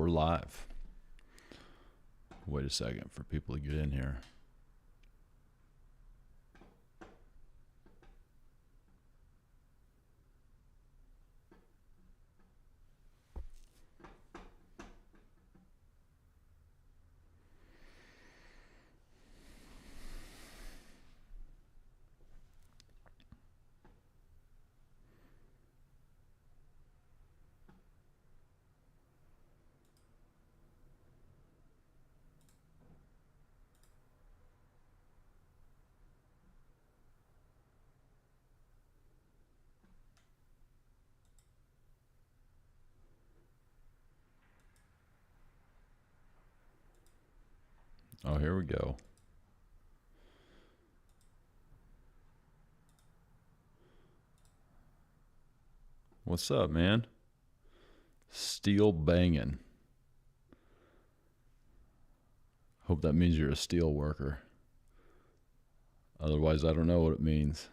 we're live. Wait a second for people to get in here. Oh, here we go. What's up, man? Steel banging. Hope that means you're a steel worker. Otherwise, I don't know what it means.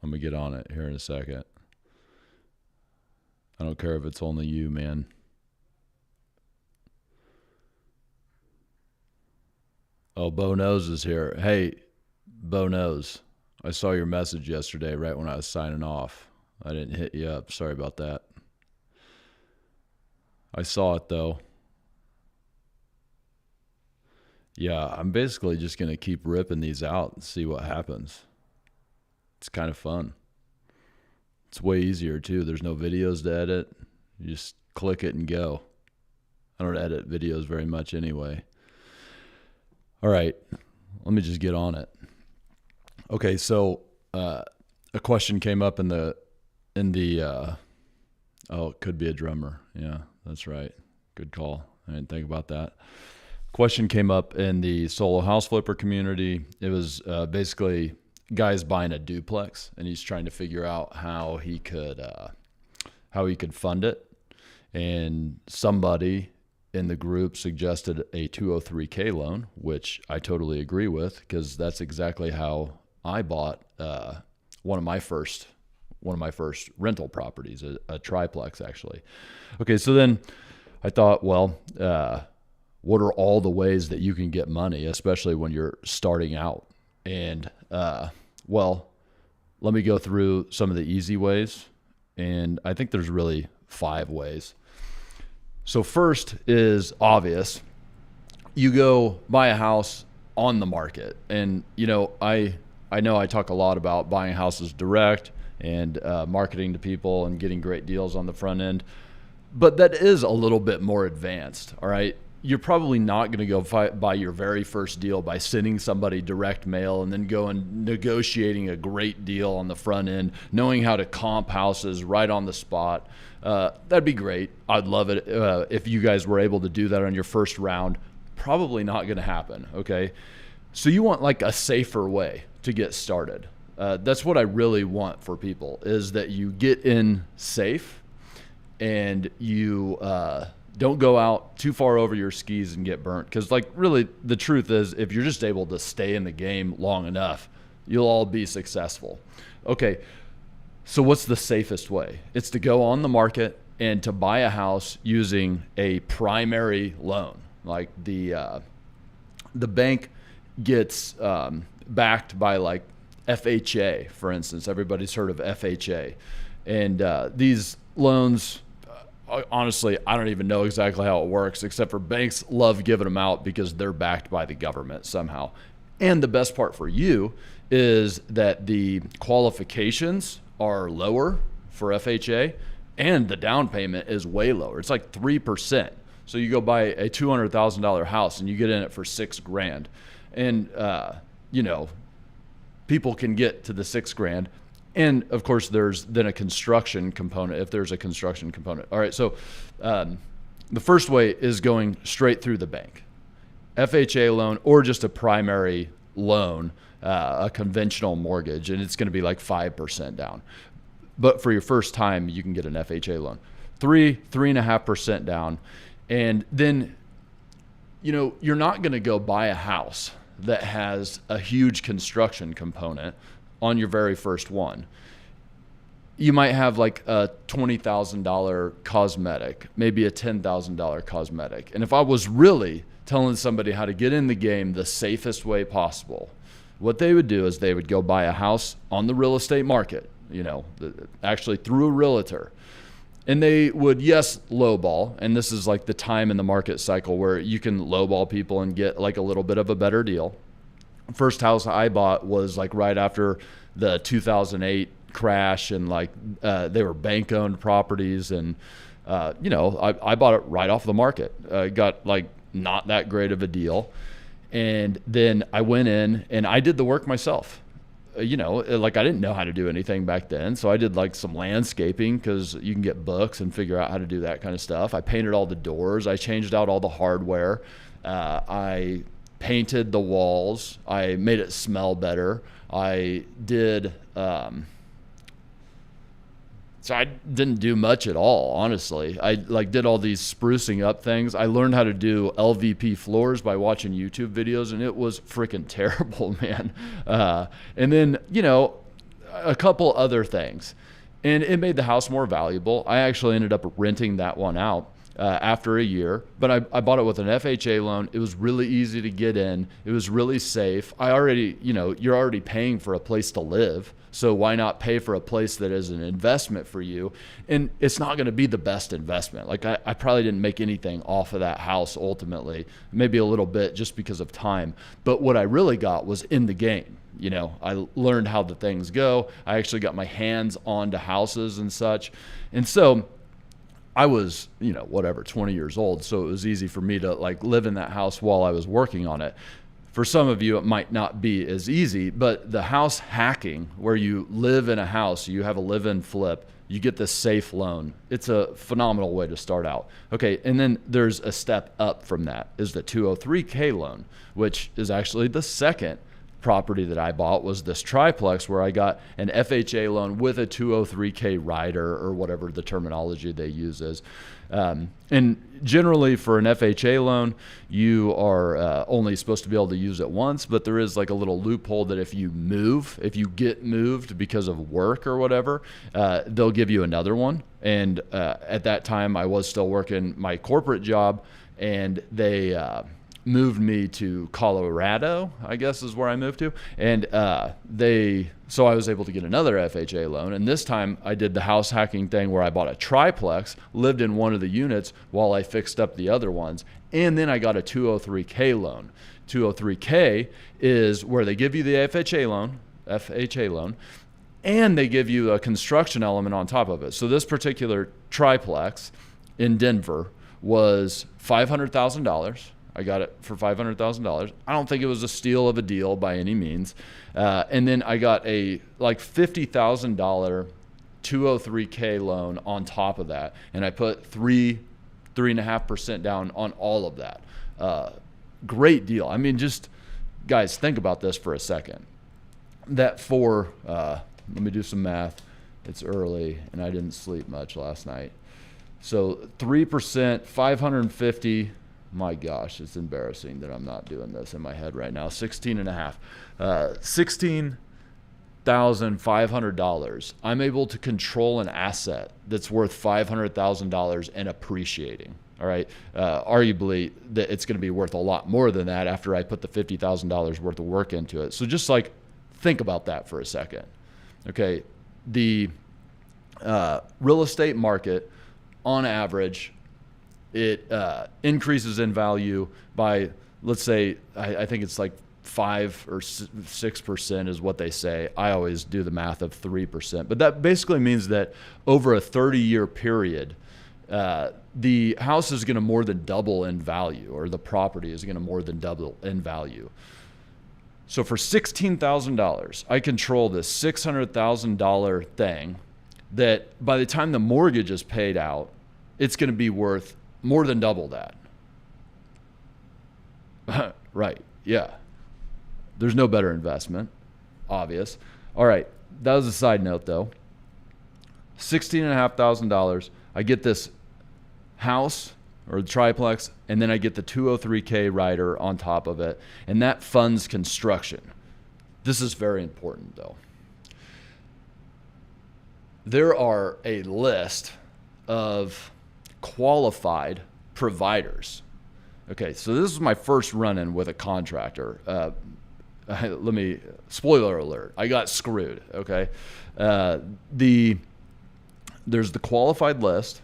I'm going to get on it here in a second. I don't care if it's only you, man. Oh, Bo Nose is here. Hey, Bo Nose, I saw your message yesterday right when I was signing off. I didn't hit you up. Sorry about that. I saw it, though. Yeah, I'm basically just going to keep ripping these out and see what happens. It's kind of fun. It's way easier, too. There's no videos to edit. You just click it and go. I don't edit videos very much anyway. All right, let me just get on it. Okay, so a question came up in the oh, it could be a drummer. Yeah, that's right. Good call. I didn't think about that. Question came up in the solo house flipper community. It was basically guys buying a duplex, and he's trying to figure out how he could fund it. And somebody in the group suggested a 203K loan, which I totally agree with, because that's exactly how I bought one of my first rental properties, a triplex actually. Okay, so then I thought, well, what are all the ways that you can get money, especially when you're starting out? And well, let me go through some of the easy ways, and I think there's really 5 ways. So first is obvious. You go buy a house on the market. And, I know I talk a lot about buying houses direct and marketing to people and getting great deals on the front end. But that is a little bit more advanced, all right? You're probably not going to go buy your very first deal by sending somebody direct mail and then go and negotiating a great deal on the front end, knowing how to comp houses right on the spot. That'd be great. I'd love it if you guys were able to do that on your first round. Probably not going to happen, okay? So you want like a safer way to get started. That's what I really want for people, is that you get in safe and you don't go out too far over your skis and get burnt. Because really the truth is, if you're just able to stay in the game long enough, you'll all be successful. Okay, so what's the safest way? It's to go on the market and to buy a house using a primary loan. Like the bank gets backed by like FHA, for instance. Everybody's heard of FHA. And these loans, honestly, I don't even know exactly how it works, except for banks love giving them out because they're backed by the government somehow. And the best part for you is that the qualifications are lower for FHA and the down payment is way lower. It's like 3%. So you go buy a $200,000 house and you get in it for $6,000. And, people can get to the $6,000. And of course, there's then a construction component, if there's a construction component. All right, so the first way is going straight through the bank. FHA loan or just a primary loan, a conventional mortgage, and it's going to be like 5% down. But for your first time, you can get an FHA loan. 3.5% down. And then, you're not going to go buy a house that has a huge construction component on your very first one. you might have like a $20,000 cosmetic, maybe a $10,000 cosmetic. And if I was really telling somebody how to get in the game the safest way possible, what they would do is they would go buy a house on the real estate market, actually through a realtor. And they would, yes, lowball. And this is like the time in the market cycle where you can lowball people and get like a little bit of a better deal. First house I bought was like right after the 2008 crash, and like they were bank owned properties. And, I bought it right off the market. Got like not that great of a deal. And then I went in and I did the work myself. Like I didn't know how to do anything back then. So I did like some landscaping, because you can get books and figure out how to do that kind of stuff. I painted all the doors. I changed out all the hardware. I painted the walls. I made it smell better. I did, so I didn't do much at all, honestly. I like did all these sprucing up things. I learned how to do LVP floors by watching YouTube videos, and it was freaking terrible, man. And then, a couple other things. And it made the house more valuable. I actually ended up renting that one out after a year, but I bought it with an FHA loan. It was really easy to get in. It was really safe. I already, you're already paying for a place to live. So why not pay for a place that is an investment for you? And it's not going to be the best investment. Like I probably didn't make anything off of that house ultimately, maybe a little bit just because of time. But what I really got was in the game. I learned how the things go. I actually got my hands onto houses and such. And so I was, 20 years old. So it was easy for me to like live in that house while I was working on it. For some of you, it might not be as easy, but the house hacking, where you live in a house, you have a live-in flip, you get this safe loan. It's a phenomenal way to start out. Okay, and then there's a step up from that is the 203K loan, which is actually the second property that I bought, was this triplex where I got an FHA loan with a 203K rider, or whatever the terminology they use is. And generally for an FHA loan, you are only supposed to be able to use it once, but there is like a little loophole that if you get moved because of work or whatever, they'll give you another one. And at that time I was still working my corporate job, and they moved me to Colorado, I guess is where I moved to. And so I was able to get another FHA loan. And this time I did the house hacking thing where I bought a triplex, lived in one of the units while I fixed up the other ones. And then I got a 203K loan. 203K is where they give you the FHA loan, and they give you a construction element on top of it. So this particular triplex in Denver was $500,000. I got it for $500,000. I don't think it was a steal of a deal by any means. And then I got a like $50,000 203K loan on top of that. And I put 3.5% down on all of that. Great deal. I mean, just guys, think about this for a second. That let me do some math. It's early and I didn't sleep much last night. So 3%, 550. My gosh, it's embarrassing that I'm not doing this in my head right now. 16 and a half. $16,500. I'm able to control an asset that's worth $500,000 and appreciating. All right. Arguably, that it's going to be worth a lot more than that after I put the $50,000 worth of work into it. So just like think about that for a second. Okay. The real estate market, on average, it increases in value by, let's say, I think it's like 5 or 6% is what they say. I always do the math of 3%. But that basically means that over a 30-year period, the house is going to more than double in value, or the property is going to more than double in value. So for $16,000, I control this $600,000 thing that by the time the mortgage is paid out, it's going to be worth more than double that. Right. Yeah. There's no better investment. Obvious. All right. That was a side note though. $16,500. I get this house or the triplex, and then I get the 203K rider on top of it. And that funds construction. This is very important though. there are a list of qualified providers. Okay, so this is my first run-in with a contractor. Spoiler alert, I got screwed, okay? There's the qualified list,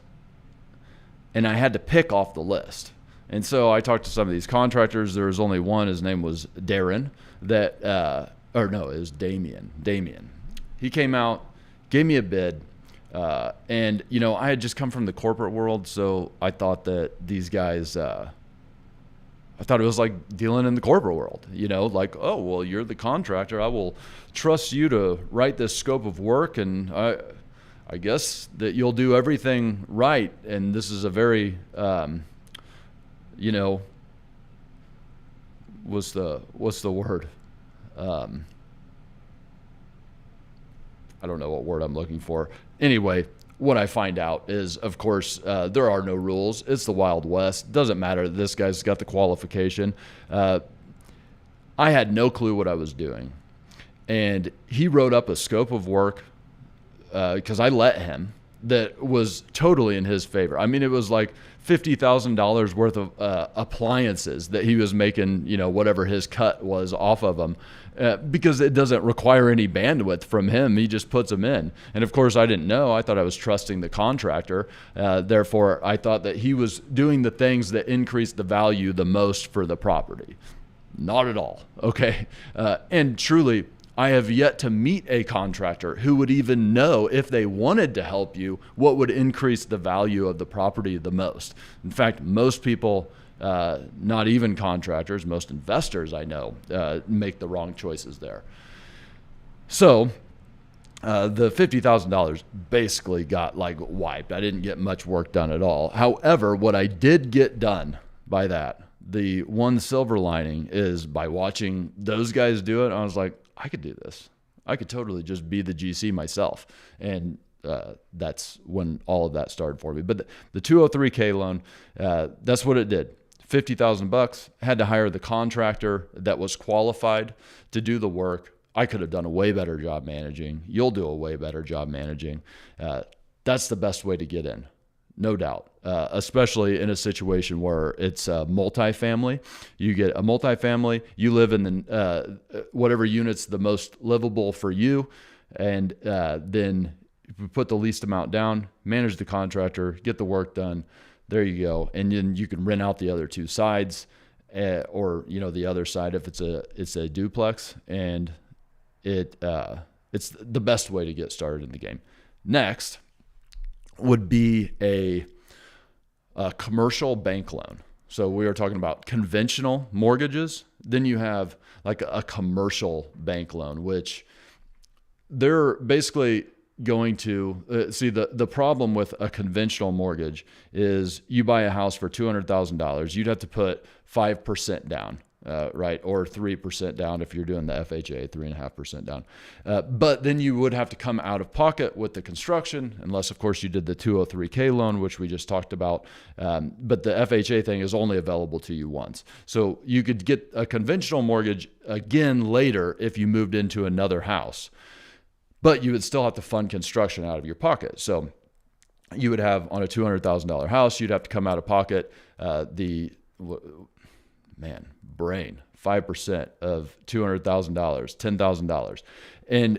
and I had to pick off the list. And so I talked to some of these contractors. There was only one. His name was Darren. It was Damien. He came out, gave me a bid, and I had just come from the corporate world, so I thought that these guys. I thought it was like dealing in the corporate world, like, oh, well, you're the contractor. I will trust you to write this scope of work, and I guess that you'll do everything right. And this is a very, what's the word? I don't know what word I'm looking for. Anyway, what I find out is, of course, there are no rules. It's the Wild West. Doesn't matter. This guy's got the qualification. I had no clue what I was doing. And he wrote up a scope of work because I let him that was totally in his favor. I mean, it was like $50,000 worth of appliances that he was making, whatever his cut was off of them, because it doesn't require any bandwidth from him. He just puts them in. And of course, I didn't know. I thought I was trusting the contractor. Therefore, I thought that he was doing the things that increased the value the most for the property. Not at all. Okay. And truly, I have yet to meet a contractor who would even know, if they wanted to help you, what would increase the value of the property the most. In fact, most people, not even contractors, most investors I know, make the wrong choices there. So the $50,000 basically got wiped. I didn't get much work done at all. However, what I did get done by that, the one silver lining, is by watching those guys do it, I was like, I could do this. I could totally just be the GC myself. And that's when all of that started for me. But the 203K loan, that's what it did. $50,000. Had to hire the contractor that was qualified to do the work. I could have done a way better job managing. You'll do a way better job managing. That's the best way to get in. No doubt, especially in a situation where it's a multifamily. You get a multifamily, you live in the whatever unit's the most livable for you, and then you put the least amount down, manage the contractor, get the work done. There you go, and then you can rent out the other two sides, or the other side if it's a duplex, and it's the best way to get started in the game. Next would be a commercial bank loan. So we are talking about conventional mortgages. Then you have like a commercial bank loan, which they're basically going to see the problem with a conventional mortgage is you buy a house for $200,000. You'd have to put 5% down. Right, or 3% down if you're doing the FHA, 3.5% down. But then you would have to come out of pocket with the construction, unless, of course, you did the 203K loan, which we just talked about. But the FHA thing is only available to you once. So you could get a conventional mortgage again later if you moved into another house. But you would still have to fund construction out of your pocket. So you would have, on a $200,000 house, you'd have to come out of pocket 5% of $200,000, $10,000. And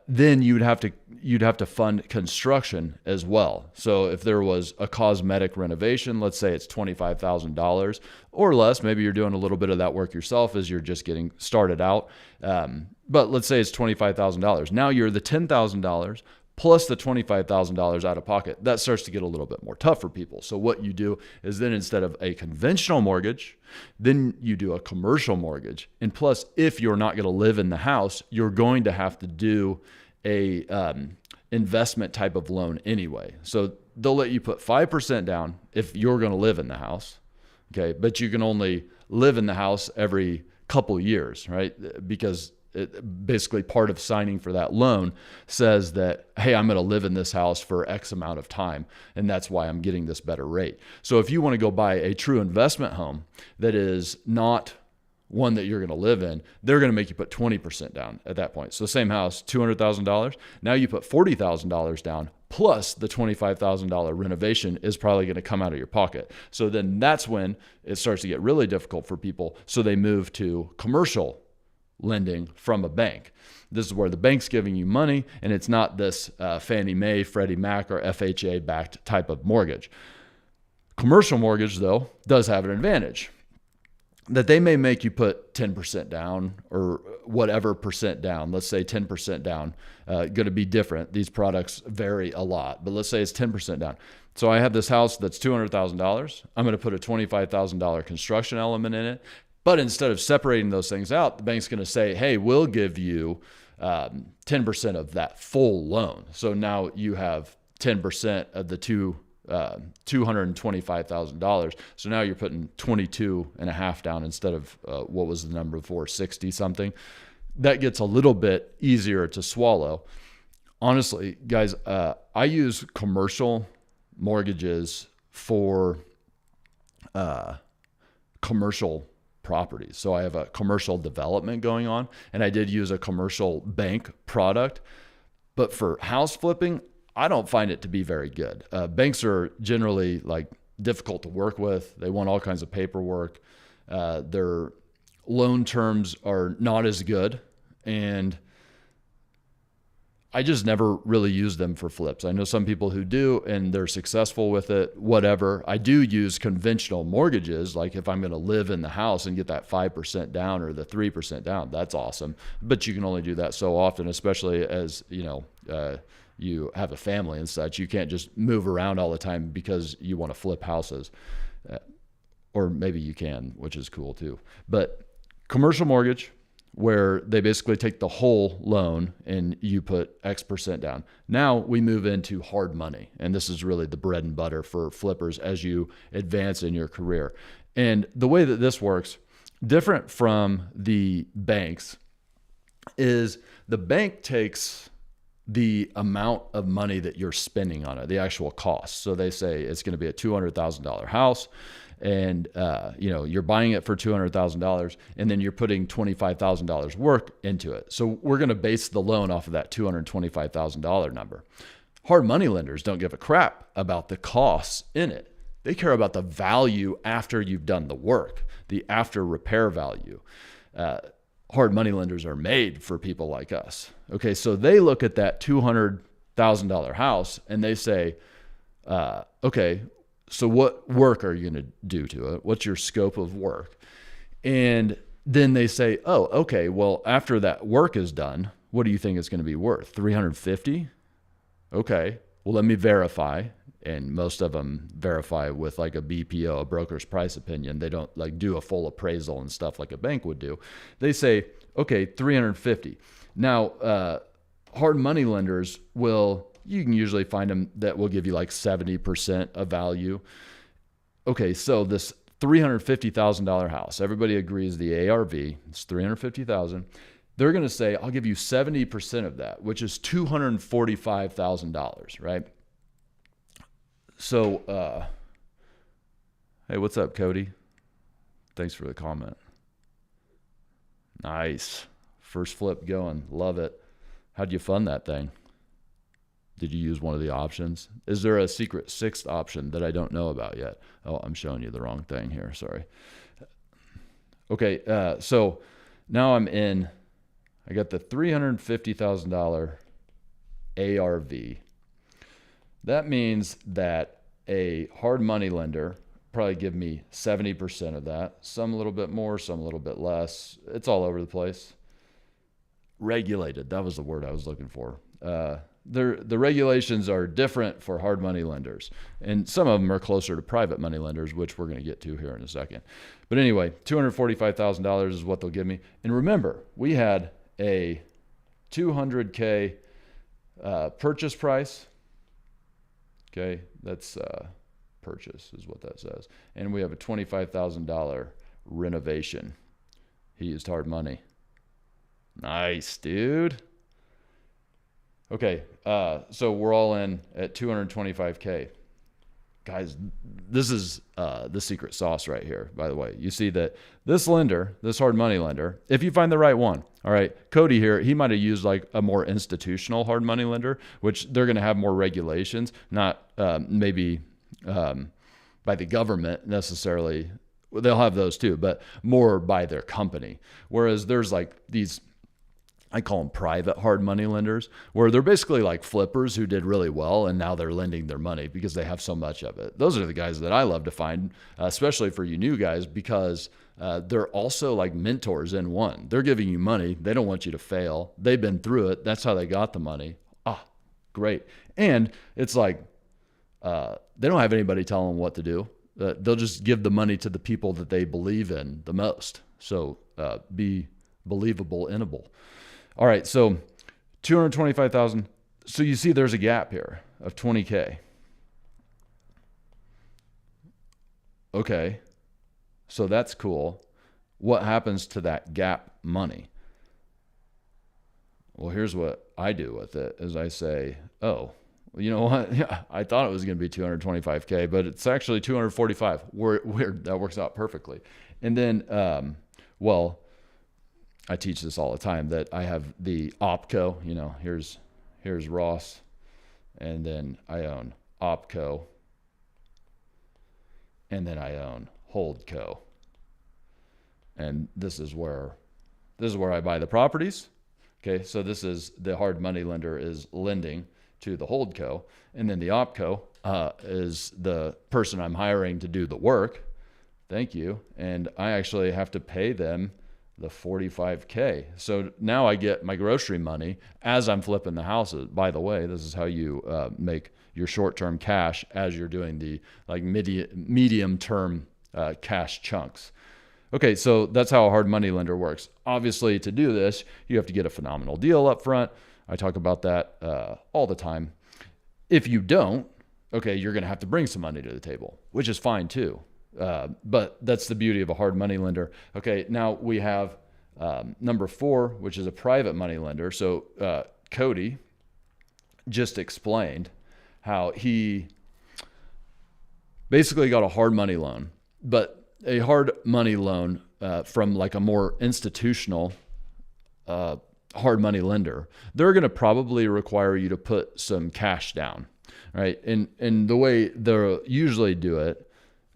then you'd have to fund construction as well. So if there was a cosmetic renovation, let's say it's $25,000 or less, maybe you're doing a little bit of that work yourself as you're just getting started out. But let's say it's $25,000. Now you're the $10,000 plus the $25,000 out of pocket. That starts to get a little bit more tough for people. So what you do is then, instead of a conventional mortgage, then you do a commercial mortgage. And plus, if you're not going to live in the house, you're going to have to do a investment type of loan anyway. So they'll let you put 5% down if you're going to live in the house. Okay. But you can only live in the house every couple years, right? Because basically part of signing for that loan says that, hey, I'm going to live in this house for X amount of time, and that's why I'm getting this better rate. So if you want to go buy a true investment home that is not one that you're going to live in, they're going to make you put 20% down at that point. So same house, $200,000. Now you put $40,000 down, plus the $25,000 renovation is probably going to come out of your pocket. So then that's when it starts to get really difficult for people. So they move to commercial lending from a bank. This is where the bank's giving you money, and it's not this Fannie Mae, Freddie Mac, or FHA backed type of mortgage. Commercial mortgage, though, does have an advantage that they may make you put 10% down or whatever percent down. Let's say 10% down, going to be different. These products vary a lot, but let's say it's 10% down. So I have this house that's $200,000. I'm going to put a $25,000 construction element in it. But instead of separating those things out, the bank's going to say, hey, we'll give you 10% of that full loan. So now you have 10% of the $225,000. So now you're putting 22.5 down instead of what was the number before, 60 something. That gets a little bit easier to swallow. Honestly, guys, I use commercial mortgages for commercial properties. So I have a commercial development going on, and I did use a commercial bank product. But for house flipping, I don't find it to be very good. Banks are generally like difficult to work with. They want all kinds of paperwork. Their loan terms are not as good. And I just never really use them for flips. I know some people who do, and they're successful with it, whatever. I do use conventional mortgages. Like if I'm going to live in the house and get that 5% down or the 3% down, that's awesome. But you can only do that so often, especially as, you have a family and such. You can't just move around all the time because you want to flip houses. Or maybe you can, which is cool too. But commercial mortgage, where they basically take the whole loan and you put X% down. Now we move into hard money. And this is really the bread and butter for flippers as you advance in your career. And the way that this works, different from the banks, is the bank takes the amount of money that you're spending on it, the actual cost. So they say it's going to be a $200,000 house, and you're buying it for $200,000, and then you're putting $25,000 work into it. So we're going to base the loan off of that $225,000 number. Hard money lenders don't give a crap about the costs in it. They care about the value after you've done the work, the after repair value. Hard money lenders are made for people like us. Okay, so they look at that $200,000 house and they say, okay, so what work are you going to do to it? What's your scope of work? And then they say, oh, okay, well, after that work is done, what do you think it's going to be worth? $350? Okay, well, let me verify. And most of them verify with like a BPO, a broker's price opinion. They don't like do a full appraisal and stuff like a bank would do. They say, okay, $350. Now, hard money lenders you can usually find them that will give you like 70% of value. Okay, so this $350,000 house, everybody agrees the ARV, it's $350,000. They're going to say, I'll give you 70% of that, which is $245,000, right? So, hey, what's up, Cody? Thanks for the comment. Nice. First flip going. Love it. How'd you fund that thing? Did you use one of the options? Is there a secret sixth option that I don't know about yet? Oh, I'm showing you the wrong thing here. Sorry. Okay, so now I got the $350,000 ARV. That means that a hard money lender probably give me 70% of that, some a little bit more, some a little bit less. It's all over the place. Regulated, that was the word I was looking for. The regulations are different for hard money lenders, and some of them are closer to private money lenders, which we're going to get to here in a second. But anyway, $245,000 is what they'll give me. And remember, we had a $200K purchase price. Okay, that's purchase is what that says. And we have a $25,000 renovation. He used hard money. Nice, dude. Okay, so we're all in at $225K. guys, this is the secret sauce right here, by the way. You see that this lender, this hard money lender, if you find the right one, all right, Cody here, he might have used like a more institutional hard money lender, which they're going to have more regulations, not maybe by the government necessarily. They'll have those too, but more by their company. Whereas there's like these, I call them private hard money lenders, where they're basically like flippers who did really well and now they're lending their money because they have so much of it. Those are the guys that I love to find, especially for you new guys, because they're also like mentors in one. They're giving you money. They don't want you to fail. They've been through it. That's how they got the money. Ah, great. And it's like they don't have anybody telling them what to do. They'll just give the money to the people that they believe in the most. So be believable, inable. All right, so 225,000. So you see there's a gap here of 20K. Okay, so that's cool. What happens to that gap money? Well, here's what I do with it is I say, oh, you know what? Yeah, I thought it was going to be 225K, but it's actually 245. Weird. That works out perfectly. And then, well, I teach this all the time that I have the OpCo, you know, here's Ross, and then I own OpCo, and then I own HoldCo. And this is where I buy the properties. Okay, so this is the hard money lender is lending to the HoldCo, and then the OpCo is the person I'm hiring to do the work. Thank you. And I actually have to pay them the 45K. So now I get my grocery money as I'm flipping the houses. By the way, this is how you make your short-term cash as you're doing the like medium-term cash chunks. Okay, so that's how a hard money lender works. Obviously, to do this, you have to get a phenomenal deal up front. I talk about that all the time. If you don't, okay, you're going to have to bring some money to the table, which is fine too. But that's the beauty of a hard money lender. Okay, now we have number 4, which is a private money lender. So Cody just explained how he basically got a hard money loan, but a hard money loan from like a more institutional hard money lender. They're going to probably require you to put some cash down, right? And the way they usually do it,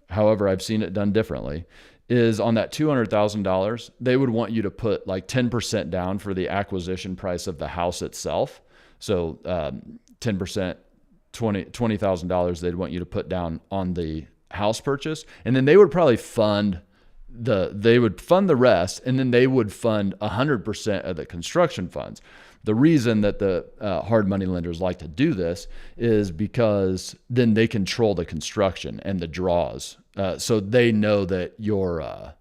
however, I've seen it done differently, is on that $200,000, they would want you to put like 10% down for the acquisition price of the house itself. So 10%, $20,000 they'd want you to put down on the house purchase. And then they would probably fund the rest, and then they would fund 100% of the construction funds. The reason that the hard money lenders like to do this is because then they control the construction and the draws. So they know that you're,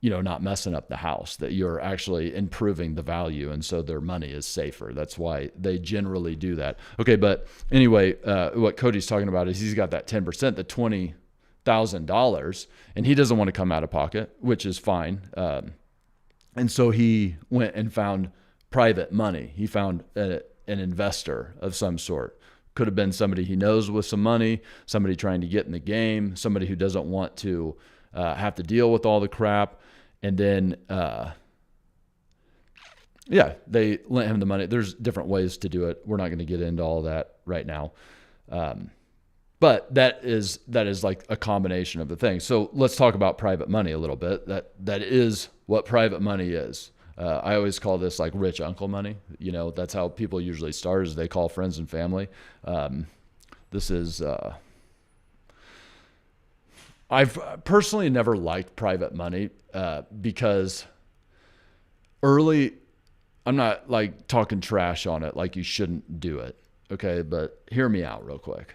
not messing up the house, that you're actually improving the value. And so their money is safer. That's why they generally do that. Okay. But anyway, what Cody's talking about is he's got that 10%, the $20,000, and he doesn't want to come out of pocket, which is fine. And so he went and found private money. He found an investor of some sort. Could have been somebody he knows with some money, somebody trying to get in the game, somebody who doesn't want to have to deal with all the crap. And then, they lent him the money. There's different ways to do it. We're not going to get into all that right now. But that is like a combination of the things. So let's talk about private money a little bit. That is what private money is. I always call this like rich uncle money. That's how people usually start, is they call friends and family. This is, I've personally never liked private money because early, I'm not like talking trash on it, like you shouldn't do it. Okay. But hear me out real quick.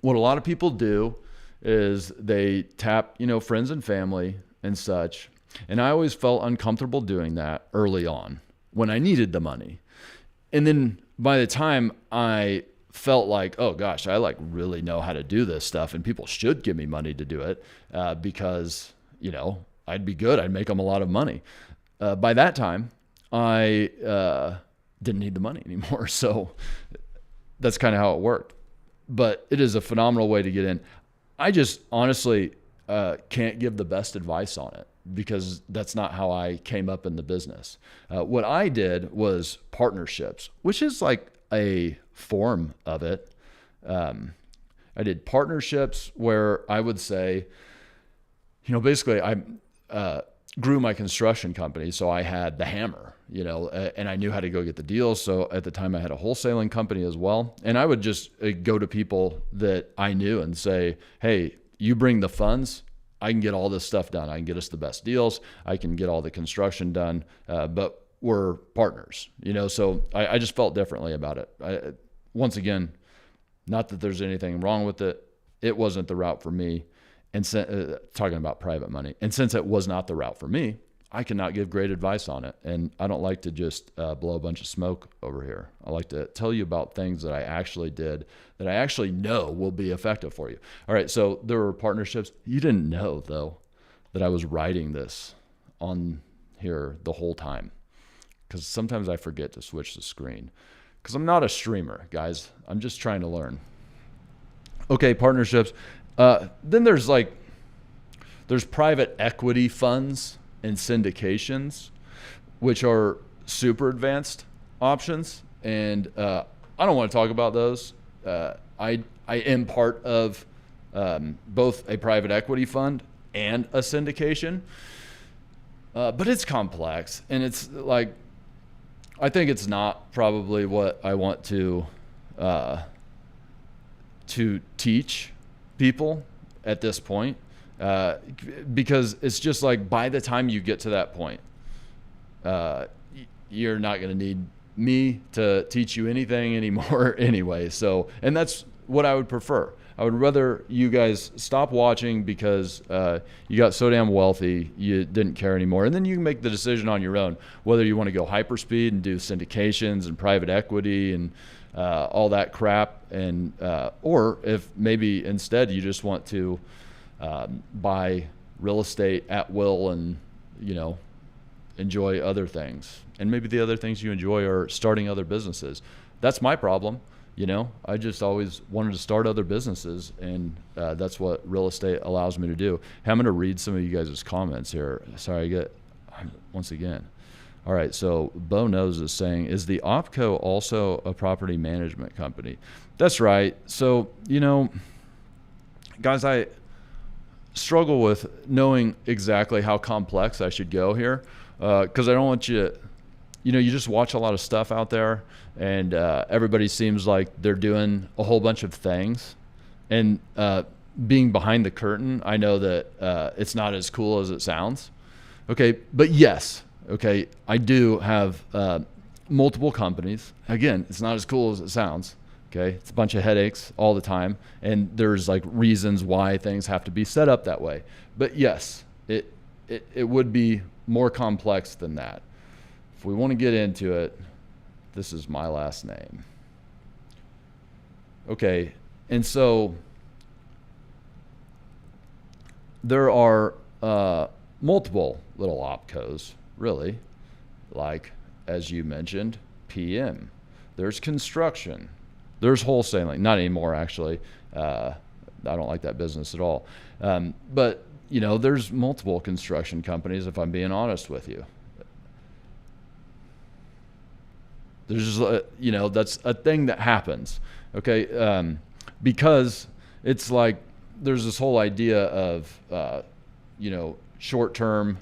What a lot of people do is they tap, friends and family and such. And I always felt uncomfortable doing that early on when I needed the money. And then by the time I felt like, oh gosh, I like really know how to do this stuff and people should give me money to do it because, I'd be good. I'd make them a lot of money. By that time, I didn't need the money anymore. So that's kind of how it worked. but it is a phenomenal way to get in. I just honestly can't give the best advice on it because that's not how I came up in the business. What I did was partnerships, which is like a form of it. I did partnerships where I would say, basically I grew my construction company. So I had the hammer, and I knew how to go get the deals. So at the time I had a wholesaling company as well. And I would just go to people that I knew and say, hey, you bring the funds, I can get all this stuff done. I can get us the best deals. I can get all the construction done. But we're partners, so I just felt differently about it. Once again, not that there's anything wrong with it. It wasn't the route for me. And talking about private money. And since it was not the route for me, I cannot give great advice on it. And I don't like to just blow a bunch of smoke over here. I like to tell you about things that I actually did that I actually know will be effective for you. All right. So there were partnerships. You didn't know though that I was writing this on here the whole time, because sometimes I forget to switch the screen because I'm not a streamer, guys. I'm just trying to learn. Okay. Partnerships. Then there's private equity funds and syndications, which are super advanced options. And I don't want to talk about those. I am part of both a private equity fund and a syndication, but it's complex. And it's like, I think it's not probably what I want to teach people at this point, because it's just like by the time you get to that point, you're not going to need me to teach you anything anymore anyway. So, and that's what I would prefer. I would rather you guys stop watching because you got so damn wealthy you didn't care anymore, and then you can make the decision on your own whether you want to go hyperspeed and do syndications and private equity and all that crap, and or if maybe instead you just want to buy real estate at will and enjoy other things, and maybe the other things you enjoy are starting other businesses. That's my problem. I just always wanted to start other businesses, and that's what real estate allows me to do. Hey, I'm going to read some of you guys' comments here. Sorry, once again. All right, so Bo Knows is saying, is the OpCo also a property management company? That's right. So, guys, I struggle with knowing exactly how complex I should go here, because I don't want you to, you just watch a lot of stuff out there, and everybody seems like they're doing a whole bunch of things. And being behind the curtain, I know that it's not as cool as it sounds. Okay, but yes. Okay, I do have multiple companies. Again, it's not as cool as it sounds. Okay, it's a bunch of headaches all the time, and there's like reasons why things have to be set up that way. But yes, it would be more complex than that. If we want to get into it, this is my last name. Okay, and so there are multiple little opcos. Really, like, as you mentioned, PM. There's construction. There's wholesaling. Not anymore, actually. I don't like that business at all. But, there's multiple construction companies, if I'm being honest with you. There's just, that's a thing that happens, okay? Because it's like there's this whole idea of, short-term,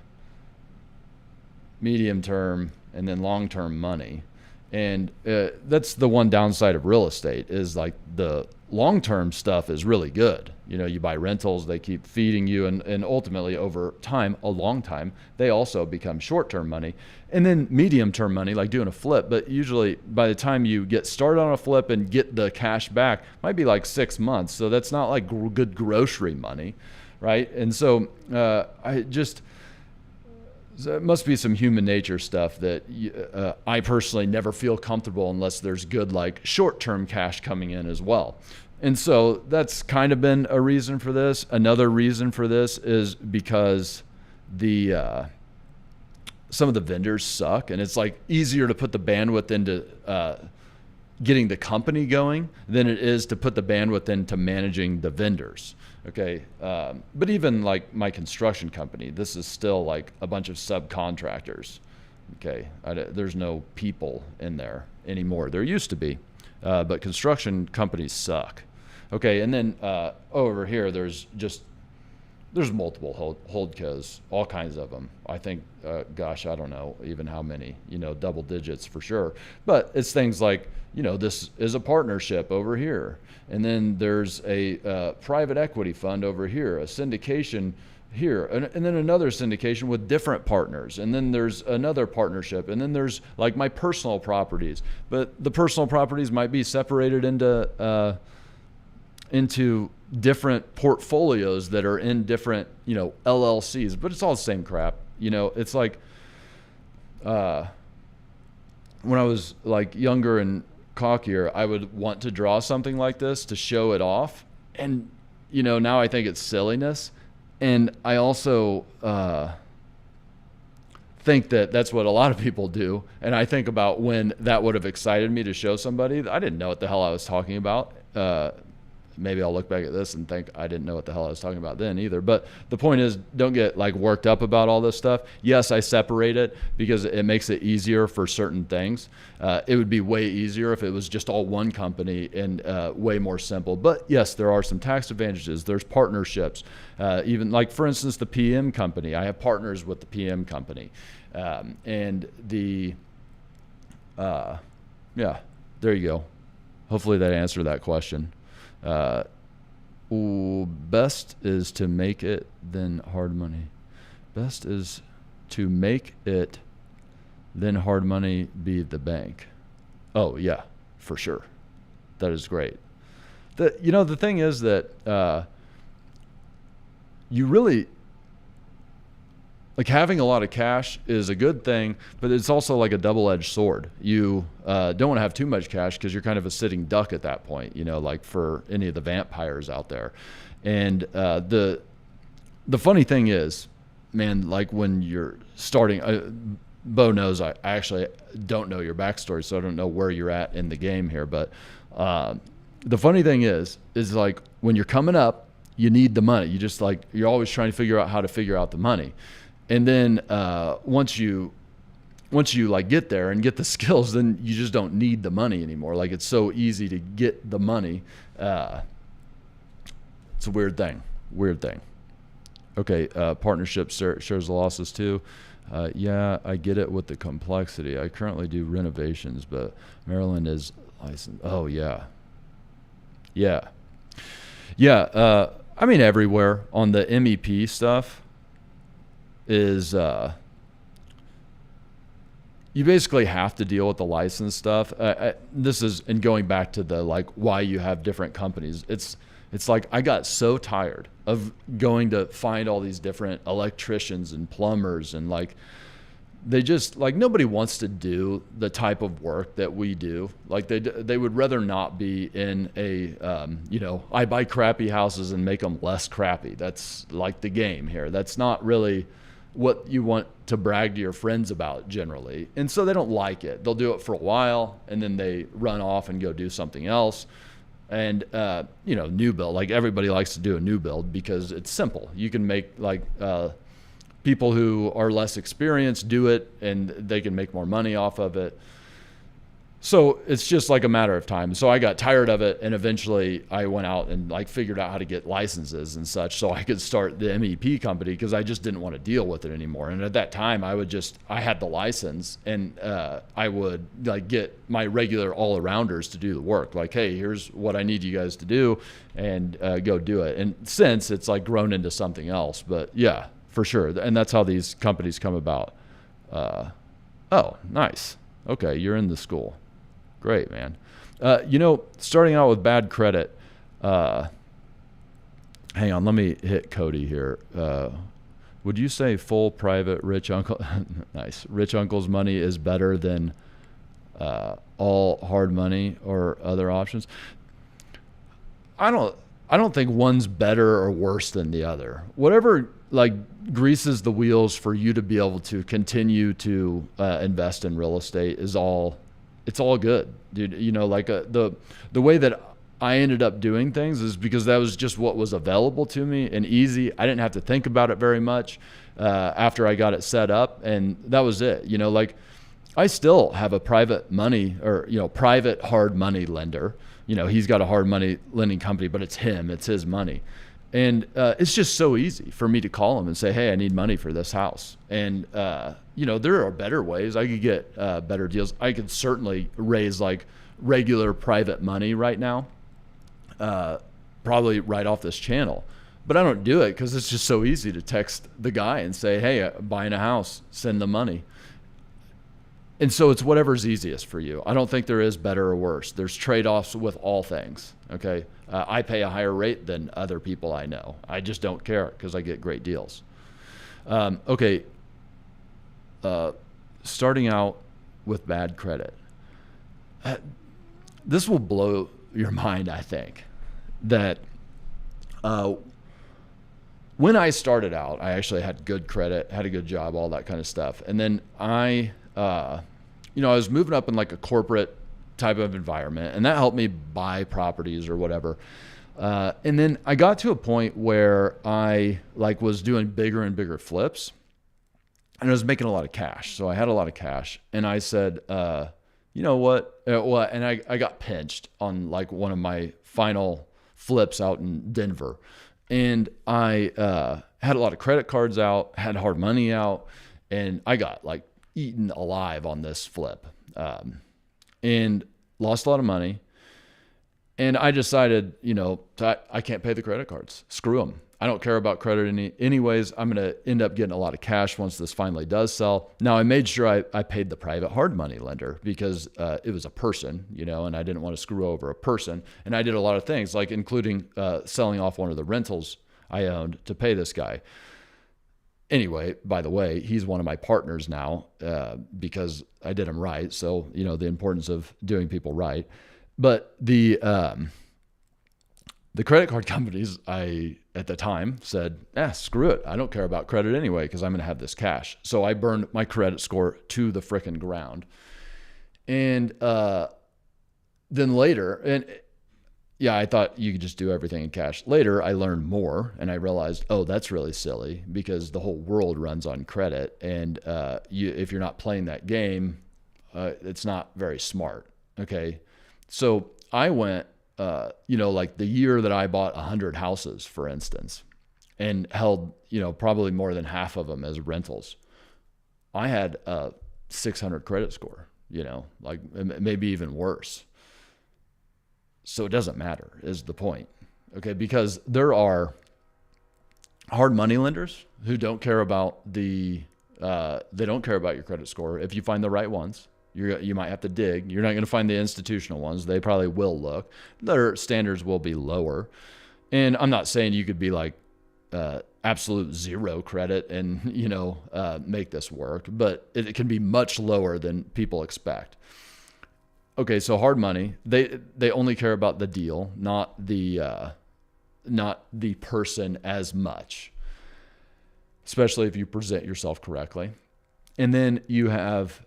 medium term, and then long term money. And that's the one downside of real estate, is like the long term stuff is really good. You buy rentals, they keep feeding you, and ultimately over time, a long time, they also become short term money. And then medium term money, like doing a flip. But usually by the time you get started on a flip and get the cash back, might be like 6 months. So that's not like good grocery money, right? And so so it must be some human nature stuff that I personally never feel comfortable unless there's good, like, short-term cash coming in as well. And so that's kind of been a reason for this. Another reason for this is because some of the vendors suck, and it's like easier to put the bandwidth into getting the company going than it is to put the bandwidth into managing the vendors. Okay. But even like my construction company, this is still like a bunch of subcontractors. Okay. There's no people in there anymore. There used to be, but construction companies suck. Okay. And then over here, there's multiple holdcos, all kinds of them. I think, gosh, I don't know even how many, double digits for sure. But it's things like, this is a partnership over here. And then there's a private equity fund over here, a syndication here, and then another syndication with different partners. And then there's another partnership. And then there's like my personal properties. But the personal properties might be separated into different portfolios that are in different, LLCs, but it's all the same crap. It's like, when I was like younger and cockier, I would want to draw something like this to show it off. And, now I think it's silliness. And I also, think that that's what a lot of people do. And I think about when that would have excited me to show somebody. I didn't know what the hell I was talking about. Maybe I'll look back at this and think I didn't know what the hell I was talking about then either. But the point is, don't get like worked up about all this stuff. Yes, I separate it because it makes it easier for certain things. It would be way easier if it was just all one company and way more simple. But yes, there are some tax advantages. There's partnerships. Even like, for instance, the PM company. I have partners with the PM company. And yeah, there you go. Hopefully that answered that question. Best is to make it, then hard money. Best is to make it, then hard money be the bank. Oh yeah, for sure. That is great. The thing is that you really, like, having a lot of cash is a good thing, but it's also like a double-edged sword. You don't want to have too much cash because you're kind of a sitting duck at that point, like for any of the vampires out there. And the funny thing is, man, like when you're starting, Bo knows I actually don't know your backstory, so I don't know where you're at in the game here. But the funny thing is like when you're coming up, you need the money. You're always trying to figure out how to figure out the money. And then once you like get there and get the skills, then you just don't need the money anymore. Like, it's so easy to get the money. It's a weird thing. Okay, partnership shares the losses too. Yeah, I get it with the complexity. I currently do renovations, but Maryland is licensed. Oh yeah. I mean, everywhere on the MEP stuff is you basically have to deal with the license stuff. This is, and going back to the like why you have different companies. It's like I got so tired of going to find all these different electricians and plumbers, and like they just like nobody wants to do the type of work that we do. Like they would rather not be in a I buy crappy houses and make them less crappy. That's like the game here. That's not really what you want to brag to your friends about generally. And so they don't like it. They'll do it for a while and then they run off and go do something else. And, new build, like everybody likes to do a new build because it's simple. You can make like people who are less experienced do it and they can make more money off of it. So it's just like a matter of time. So I got tired of it, and eventually I went out and like figured out how to get licenses and such so I could start the MEP company, because I just didn't want to deal with it anymore. And at that time I had the license, and I would like get my regular all-arounders to do the work. Like, hey, here's what I need you guys to do, and go do it. And since it's like grown into something else, but yeah, for sure. And that's how these companies come about. Oh, nice. Okay, you're in the school. Great, man. Starting out with bad credit. Hang on, let me hit Cody here. Would you say full private rich uncle? Nice. Rich uncle's money is better than all hard money or other options? I don't think one's better or worse than the other. Whatever like greases the wheels for you to be able to continue to invest in real estate is all it's all good, dude. The way that I ended up doing things is because that was just what was available to me and easy. I didn't have to think about it very much after I got it set up, and that was it. I still have a private money or private hard money lender. He's got a hard money lending company, but it's his money. And it's just so easy for me to call him and say, hey, I need money for this house. And, there are better ways. I could get better deals. I could certainly raise like regular private money right now, probably right off this channel. But I don't do it because it's just so easy to text the guy and say, hey, I'm buying a house, send the money. And so it's whatever's easiest for you. I don't think there is better or worse. There's trade-offs with all things, okay? I pay a higher rate than other people I know. I just don't care because I get great deals. Starting out with bad credit. This will blow your mind, I think, that when I started out, I actually had good credit, had a good job, all that kind of stuff. And then I was moving up in like a corporate type of environment, and that helped me buy properties or whatever. And then I got to a point where I was doing bigger and bigger flips, and I was making a lot of cash. So I had a lot of cash, and I said, you know what? And I got pinched on like one of my final flips out in Denver, and I had a lot of credit cards out, had hard money out, and I got like eaten alive on this flip, and lost a lot of money. And I decided, I can't pay the credit cards. Screw them. I don't care about credit anyways. I'm going to end up getting a lot of cash once this finally does sell. Now, I made sure I paid the private hard money lender because it was a person, and I didn't want to screw over a person. And I did a lot of things, like including selling off one of the rentals I owned to pay this guy. Anyway, by the way, he's one of my partners now because I did him right. So, the importance of doing people right. But the credit card companies, at the time said, screw it. I don't care about credit anyway because I'm going to have this cash. So I burned my credit score to the frickin' ground. And then later, I thought you could just do everything in cash. Later, I learned more, and I realized, that's really silly because the whole world runs on credit. And if you're not playing that game, it's not very smart. Okay. So I went, like the year that I bought 100 houses, for instance, and held, probably more than half of them as rentals. I had a 600 credit score, like maybe even worse. So it doesn't matter is the point. Okay. Because there are hard money lenders who don't care about they don't care about your credit score. If you find the right ones, you might have to dig. You're not going to find the institutional ones. They probably will look. Their standards will be lower. And I'm not saying you could be like absolute zero credit and, make this work, but it can be much lower than people expect. Okay, so hard money, they only care about the deal, not the person as much, especially if you present yourself correctly. And then you have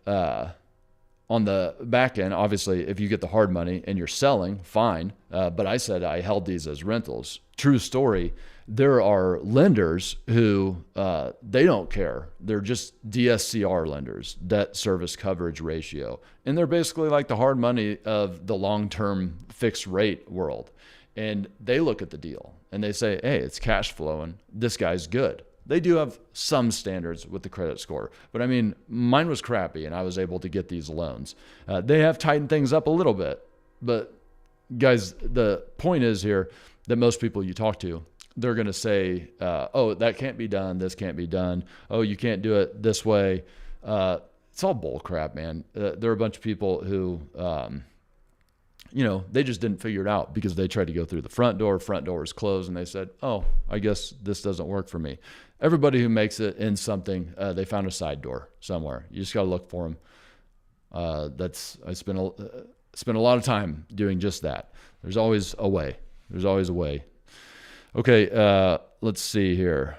on the back end, obviously, if you get the hard money and you're selling, fine. But I said I held these as rentals. True story. There are lenders who they don't care. They're just DSCR lenders, debt service coverage ratio. And they're basically like the hard money of the long-term fixed rate world. And they look at the deal and they say, hey, it's cash flowing. This guy's good. They do have some standards with the credit score, but I mean, mine was crappy and I was able to get these loans. They have tightened things up a little bit, but guys, the point is here that most people you talk to, they're going to say, that can't be done. This can't be done. Oh, you can't do it this way. It's all bull crap, man. There are a bunch of people who, they just didn't figure it out because they tried to go through the front door was closed, and they said, I guess this doesn't work for me. Everybody who makes it in something, they found a side door somewhere. You just got to look for them. I spent a lot of time doing just that. There's always a way. Okay. Let's see here.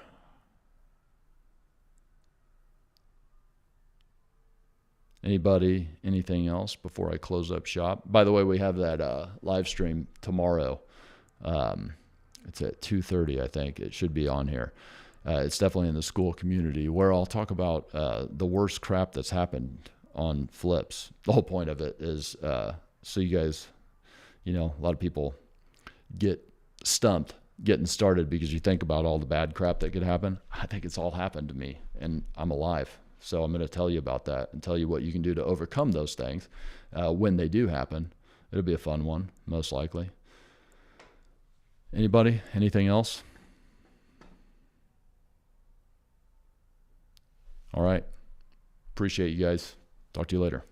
Anybody, anything else before I close up shop? By the way, we have that live stream tomorrow. It's at 2:30, I think. It should be on here. It's definitely in the school community where I'll talk about the worst crap that's happened on flips. The whole point of it is so you guys, a lot of people get stumped getting started because you think about all the bad crap that could happen. I think it's all happened to me, and I'm alive. So I'm going to tell you about that and tell you what you can do to overcome those things when they do happen. It'll be a fun one, most likely. Anybody? Anything else? All right. Appreciate you guys. Talk to you later.